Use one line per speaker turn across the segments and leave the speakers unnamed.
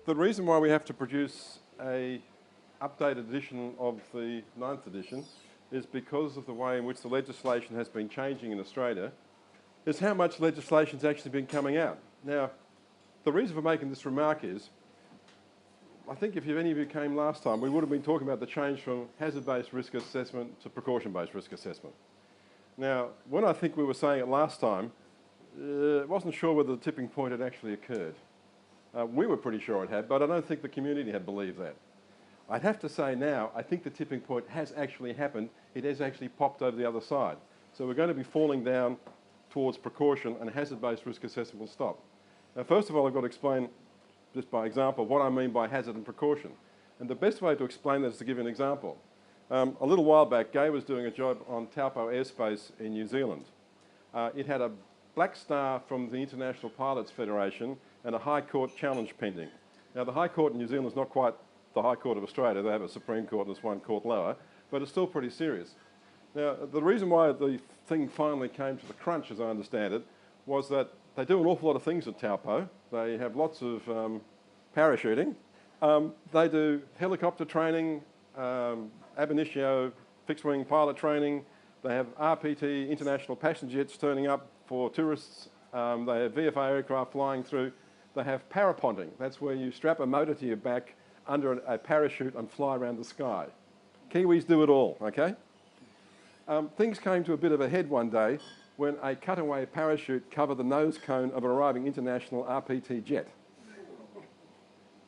The reason why we have to produce a updated edition of the 9th edition is because of the way in which the legislation has been changing in Australia, is how much legislation's actually been coming out. Now, the reason for making this remark is, I think if any of you came last time, we would have been talking about the change from hazard-based risk assessment to precaution-based risk assessment. Now, when I think we were saying it last time, I wasn't sure whether the tipping point had actually occurred. We were pretty sure it had, but I don't think the community had believed that. I'd have to say now, I think the tipping point has actually happened. It has actually popped over the other side. So we're going to be falling down towards precaution, and hazard-based risk assessment will stop. Now, first of all, I've got to explain, just by example, what I mean by hazard and precaution. And the best way to explain that is to give you an example. A little while back, Gai was doing a job on Taupo airspace in New Zealand. It had a black star from the International Pilots Federation and a High Court challenge pending. Now, the High Court in New Zealand is not quite the High Court of Australia. They have a Supreme Court and it's one court lower, but it's still pretty serious. Now, the reason why the thing finally came to the crunch, as I understand it, was that they do an awful lot of things at Taupo. They have lots of parachuting. They do helicopter training, ab initio, fixed-wing pilot training. They have RPT, international passenger jets turning up for tourists. They have VFA aircraft flying through. They have paraponting. That's where you strap a motor to your back under a parachute and fly around the sky. Kiwis do it all, okay? Things came to a bit of a head one day when a cutaway parachute covered the nose cone of an arriving international RPT jet.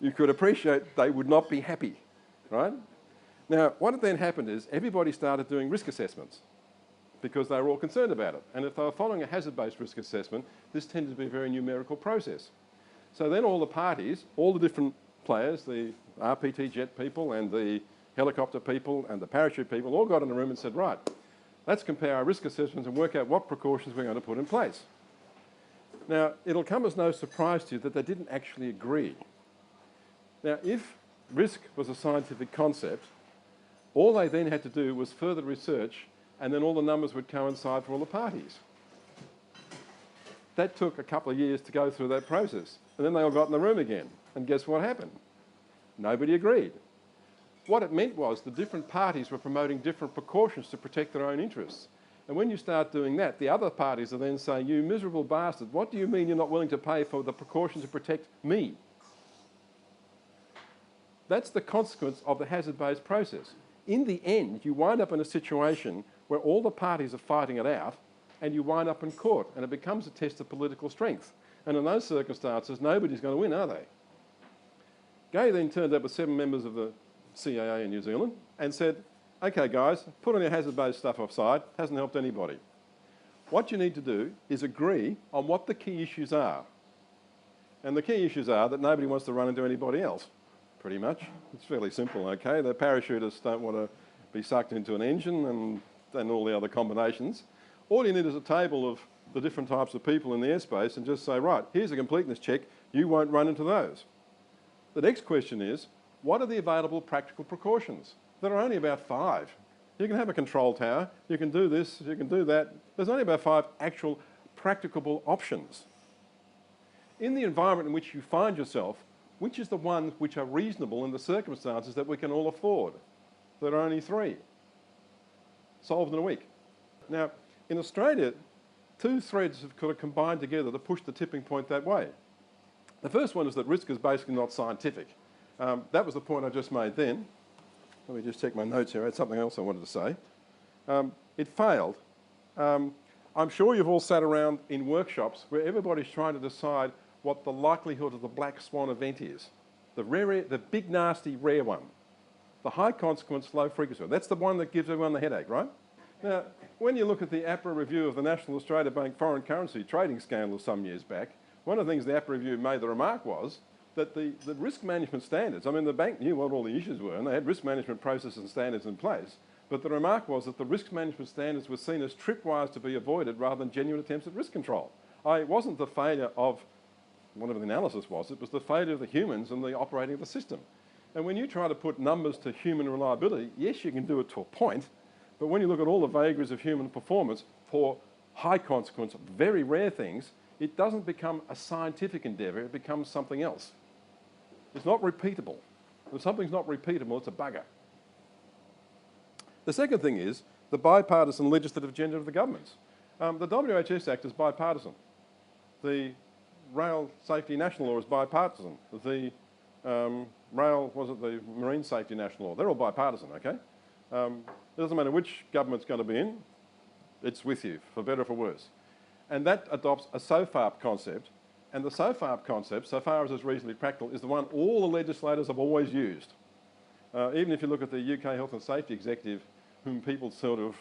You could appreciate they would not be happy, right? Now, what had then happened is everybody started doing risk assessments because they were all concerned about it. And if they were following a hazard-based risk assessment, this tended to be a very numerical process. So then all the parties, all the different players, the RPT jet people and the helicopter people and the parachute people all got in a room and said, right, let's compare our risk assessments and work out what precautions we're going to put in place. Now, it'll come as no surprise to you that they didn't actually agree. Now, if risk was a scientific concept, all they then had to do was further research and then all the numbers would coincide for all the parties. That took a couple of years to go through that process. And then they all got in the room again. And guess what happened? Nobody agreed. What it meant was the different parties were promoting different precautions to protect their own interests. And when you start doing that, the other parties are then saying, you miserable bastard, what do you mean you're not willing to pay for the precautions to protect me? That's the consequence of the hazard-based process. In the end, you wind up in a situation where all the parties are fighting it out and you wind up in court and it becomes a test of political strength. And in those circumstances, nobody's going to win, are they? Gai then turned up with 7 members of the CAA in New Zealand and said, okay guys, put on your hazard-based stuff offside, hasn't helped anybody. What you need to do is agree on what the key issues are. And the key issues are that nobody wants to run into anybody else, pretty much. It's fairly simple, okay? The parachutists don't want to be sucked into an engine and all the other combinations. All you need is a table of the different types of people in the airspace and just say, right, here's a completeness check, you won't run into those. The next question is, what are the available practical precautions? There are only about 5. You can have a control tower, you can do this, you can do that. There's only about 5 actual practicable options. In the environment in which you find yourself, which is the ones which are reasonable in the circumstances that we can all afford? There are only 3. Solved in a week. Now, in Australia, 2 threads have kind of combined together to push the tipping point that way. The first one is that risk is basically not scientific. That was the point I just made then. Let me just check my notes here. I had something else I wanted to say. It failed. I'm sure you've all sat around in workshops where everybody's trying to decide what the likelihood of the black swan event is. The big, nasty, rare one. The high consequence, low frequency one. That's the one that gives everyone the headache, right? Now, when you look at the APRA review of the National Australia Bank foreign currency trading scandal some years back, one of the things the APRA review made the remark was that the risk management standards, I mean, the bank knew what all the issues were and they had risk management processes and standards in place, but the remark was that the risk management standards were seen as tripwires to be avoided rather than genuine attempts at risk control. It wasn't the failure of whatever the analysis was, it was the failure of the humans and the operating of the system. And when you try to put numbers to human reliability, yes, you can do it to a point, but when you look at all the vagaries of human performance for high consequence, very rare things, it doesn't become a scientific endeavour, it becomes something else. It's not repeatable. If something's not repeatable, it's a bugger. The second thing is the bipartisan legislative agenda of the governments. The WHS Act is bipartisan. The Rail Safety National Law is bipartisan. The the Marine Safety National Law, they're all bipartisan, okay? It doesn't matter which government's going to be in, it's with you, for better or for worse. And that adopts a SOFARP concept, and the SOFARP concept, so far as it's reasonably practical, is the one all the legislators have always used. Even if you look at the UK Health and Safety Executive, whom people sort of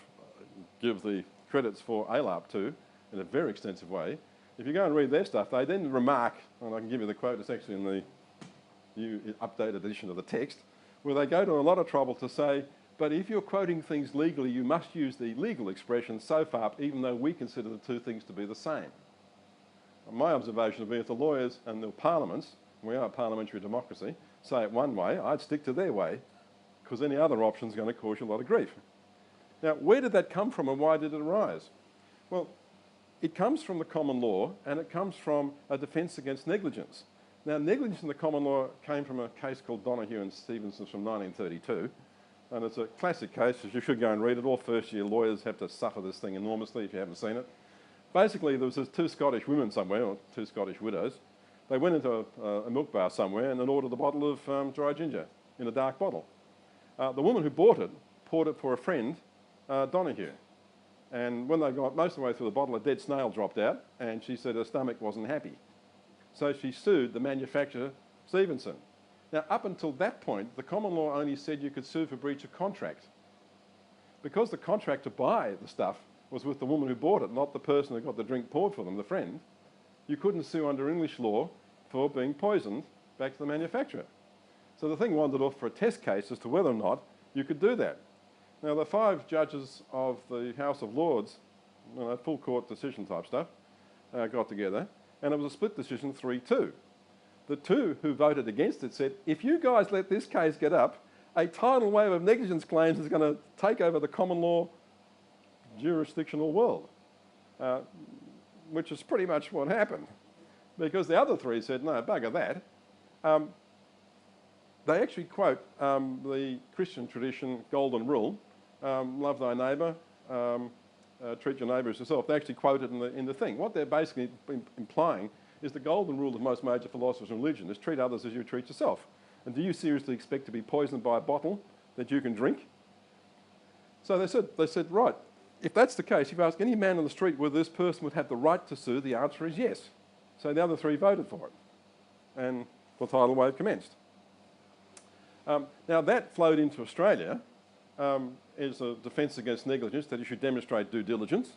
give the credits for ALARP to in a very extensive way, if you go and read their stuff, they then remark, and I can give you the quote, it's actually in the new updated edition of the text, where they go to a lot of trouble to say, but if you're quoting things legally, you must use the legal expression SOFARP, even though we consider the two things to be the same. My observation would be if the lawyers and the parliaments, we are a parliamentary democracy, say it one way, I'd stick to their way, because any other option is going to cause you a lot of grief. Now, where did that come from and why did it arise? Well, it comes from the common law and it comes from a defence against negligence. Now, negligence in the common law came from a case called Donoghue and Stevenson from 1932, and it's a classic case, as you should go and read it. All first-year lawyers have to suffer this thing enormously if you haven't seen it. Basically, there was these two Scottish women somewhere, or two Scottish widows. They went into a milk bar somewhere and then ordered a bottle of dry ginger in a dark bottle. The woman who bought it poured it for a friend, Donoghue. And when they got most of the way through the bottle, a dead snail dropped out, and she said her stomach wasn't happy. So she sued the manufacturer, Stevenson. Now, up until that point, the common law only said you could sue for breach of contract. Because the contract to buy the stuff was with the woman who bought it, not the person who got the drink poured for them, the friend, you couldn't sue under English law for being poisoned back to the manufacturer. So the thing wandered off for a test case as to whether or not you could do that. Now, the 5 judges of the House of Lords, full court decision type stuff, got together, and it was a split decision 3-2. The 2 who voted against it said, if you guys let this case get up, a tidal wave of negligence claims is going to take over the common law jurisdictional world, which is pretty much what happened. Because the other 3 said, no, bugger that. They actually quote the Christian tradition golden rule, love thy neighbour, treat your neighbour as yourself. They actually quote it in the thing. What they're basically implying is the golden rule of most major philosophers in religion is treat others as you treat yourself. And do you seriously expect to be poisoned by a bottle that you can drink? So they said, right, if that's the case, if you ask any man on the street whether this person would have the right to sue, the answer is yes. So the other 3 voted for it. And the tidal wave commenced. Now that flowed into Australia as a defence against negligence, that you should demonstrate due diligence.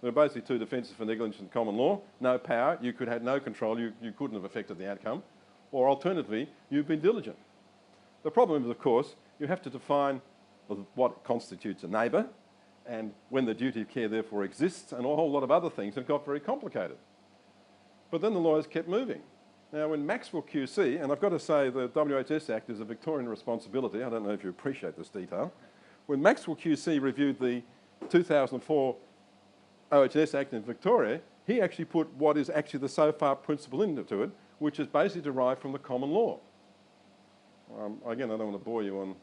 There are basically 2 defences for negligence in common law. No power, you could have no control, you couldn't have affected the outcome. Or alternatively, you've been diligent. The problem is, of course, you have to define what constitutes a neighbour and when the duty of care therefore exists and a whole lot of other things, and it got very complicated. But then the lawyers kept moving. Now, when Maxwell QC, and I've got to say the WHS Act is a Victorian responsibility, I don't know if you appreciate this detail, when Maxwell QC reviewed the 2004 OHS Act in Victoria, he actually put what is actually the SOFARP principle into it, which is basically derived from the common law. Again, I don't want to bore you on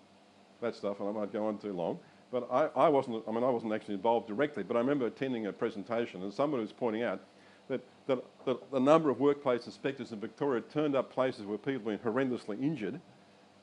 that stuff, and I might go on too long, but I wasn't actually involved directly, but I remember attending a presentation, and someone was pointing out that the number of workplace inspectors in Victoria turned up places where people had been horrendously injured,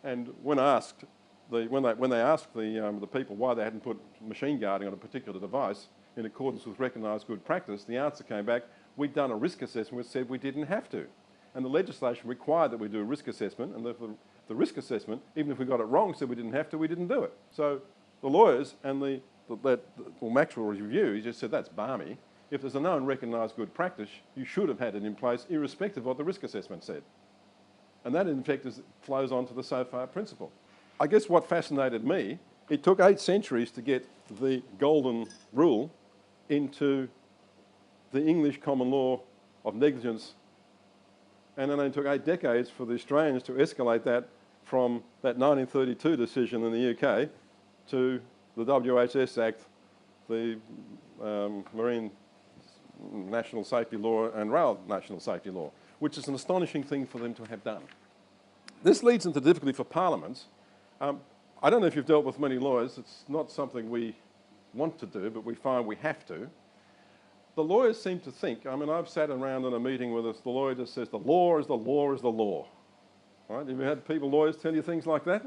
and when they asked the people why they hadn't put machine guarding on a particular device in accordance with recognised good practice, the answer came back, we'd done a risk assessment which said we didn't have to. And the legislation required that we do a risk assessment, and the risk assessment, even if we got it wrong, said we didn't have to, we didn't do it. So the lawyers and Maxwell review, he just said, that's balmy. If there's a known recognised good practice, you should have had it in place irrespective of what the risk assessment said. And that, in effect, flows on to the SOFAR principle. I guess what fascinated me, it took 8 centuries to get the golden rule into the English common law of negligence, and then it took 8 decades for the Australians to escalate that from that 1932 decision in the UK to the WHS Act, the Marine National Safety Law and Rail National Safety Law, which is an astonishing thing for them to have done. This leads into difficulty for parliaments. I don't know if you've dealt with many lawyers. It's not something we want to do, but we find we have to. The lawyers seem to think, I mean, I've sat around in a meeting where the lawyer just says, the law is the law is the law. Right? Have you had lawyers tell you things like that?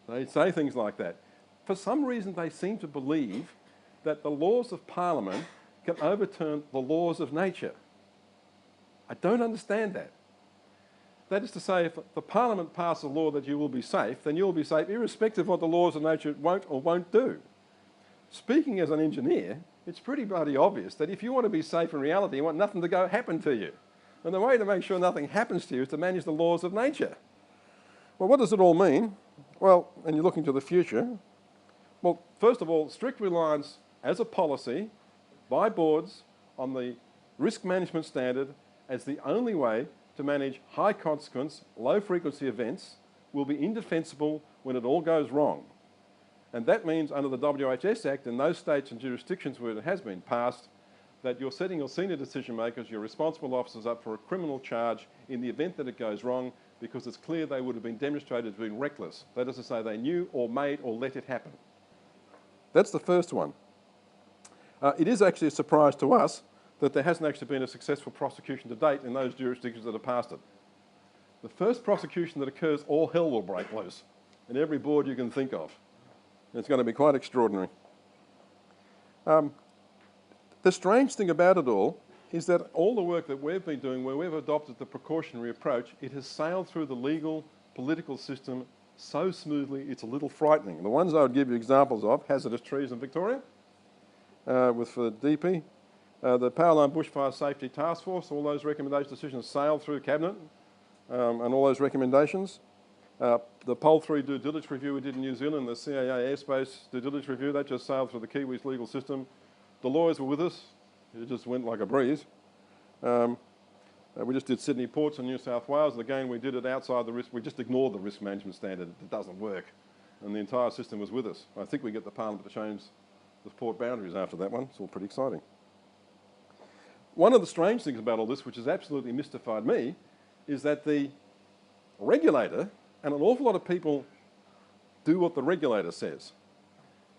They say things like that. For some reason, they seem to believe that the laws of Parliament can overturn the laws of nature. I don't understand that. That is to say, if the Parliament passes a law that you will be safe, then you will be safe irrespective of what the laws of nature won't or won't do. Speaking as an engineer, it's pretty bloody obvious that if you want to be safe in reality, you want nothing to happen to you. And the way to make sure nothing happens to you is to manage the laws of nature. Well, what does it all mean? Well, and you're looking to the future. Well, first of all, strict reliance as a policy by boards on the risk management standard as the only way to manage high consequence, low frequency events will be indefensible when it all goes wrong. And that means under the WHS Act, in those states and jurisdictions where it has been passed, that you're setting your senior decision makers, your responsible officers up for a criminal charge in the event that it goes wrong, because it's clear they would have been demonstrated to be reckless. That is to say, they knew or made or let it happen. That's the first one. It is actually a surprise to us that there hasn't actually been a successful prosecution to date in those jurisdictions that have passed it. The first prosecution that occurs, all hell will break loose in every board you can think of. It's going to be quite extraordinary. The strange thing about it all is that all the work that we've been doing, where we've adopted the precautionary approach, it has sailed through the legal, political system so smoothly, it's a little frightening. The ones I would give you examples of, hazardous trees in Victoria, with the DP, the Powerline Bushfire Safety Task Force, all those recommendation decisions sailed through Cabinet, and all those recommendations. The Pole 3 due diligence review we did in New Zealand, the CAA airspace due diligence review, that just sailed through the Kiwis legal system. The lawyers were with us. It just went like a breeze. We just did Sydney Ports in New South Wales, and again we did it outside the risk. We just ignored the risk management standard. It doesn't work. And the entire system was with us. I think we get the Parliament to change the port boundaries after that one. It's all pretty exciting. One of the strange things about all this, which has absolutely mystified me, is that the regulator, and an awful lot of people do what the regulator says.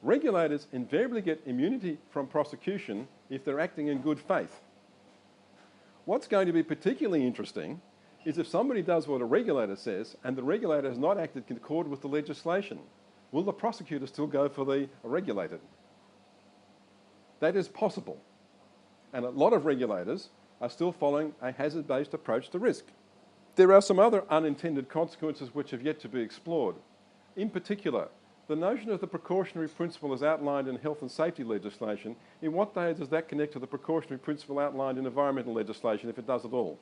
Regulators invariably get immunity from prosecution if they're acting in good faith. What's going to be particularly interesting is if somebody does what a regulator says and the regulator has not acted in accord with the legislation. Will the prosecutor still go for the regulated? That is possible. And a lot of regulators are still following a hazard-based approach to risk. There are some other unintended consequences which have yet to be explored. In particular, the notion of the precautionary principle as outlined in health and safety legislation, in what way does that connect to the precautionary principle outlined in environmental legislation, if it does at all?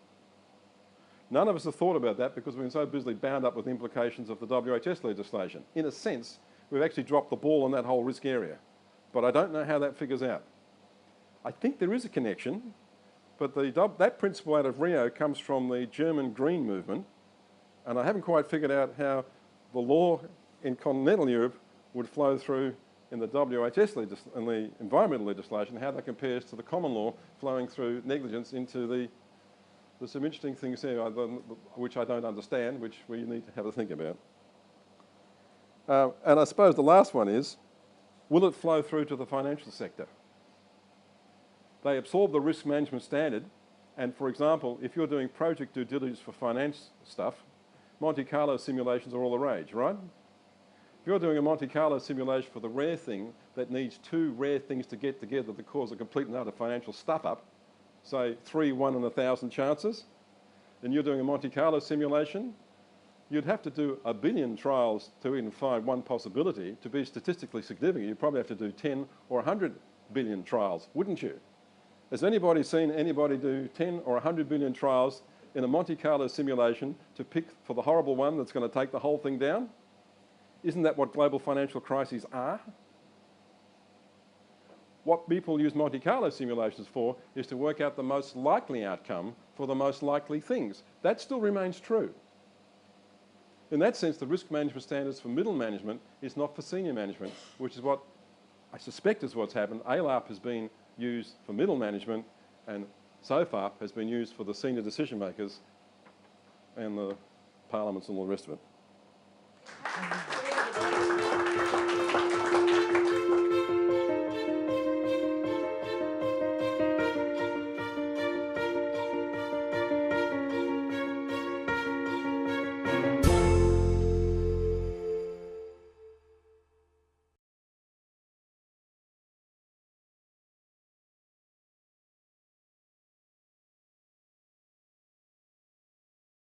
None of us have thought about that because we've been so busily bound up with the implications of the WHS legislation. In a sense, we've actually dropped the ball on that whole risk area. But I don't know how that figures out. I think there is a connection, but that principle out of Rio comes from the German Green movement, and I haven't quite figured out how the law in continental Europe would flow through in the WHS and the environmental legislation, how that compares to the common law flowing through negligence into the... There's some interesting things there which I don't understand, which we need to have a think about. And I suppose the last one is, will it flow through to the financial sector? They absorb the risk management standard, and for example, if you're doing project due diligence for finance stuff, Monte Carlo simulations are all the rage, right? If you're doing a Monte Carlo simulation for the rare thing that needs two rare things to get together to cause a complete and utter financial stuff-up, say 3, 1 in 1,000 chances, then you're doing a Monte Carlo simulation, you'd have to do 1 billion trials to even find one possibility. To be statistically significant, you'd probably have to do 10 or 100 billion trials, wouldn't you? Has anybody seen anybody do 10 or 100 billion trials in a Monte Carlo simulation to pick for the horrible one that's going to take the whole thing down? Isn't that what global financial crises are? What people use Monte Carlo simulations for is to work out the most likely outcome for the most likely things. That still remains true. In that sense, the risk management standards for middle management is not for senior management, which is what I suspect is what's happened. ALARP has been used for middle management, and SOFARP has been used for the senior decision makers and the parliaments and all the rest of it.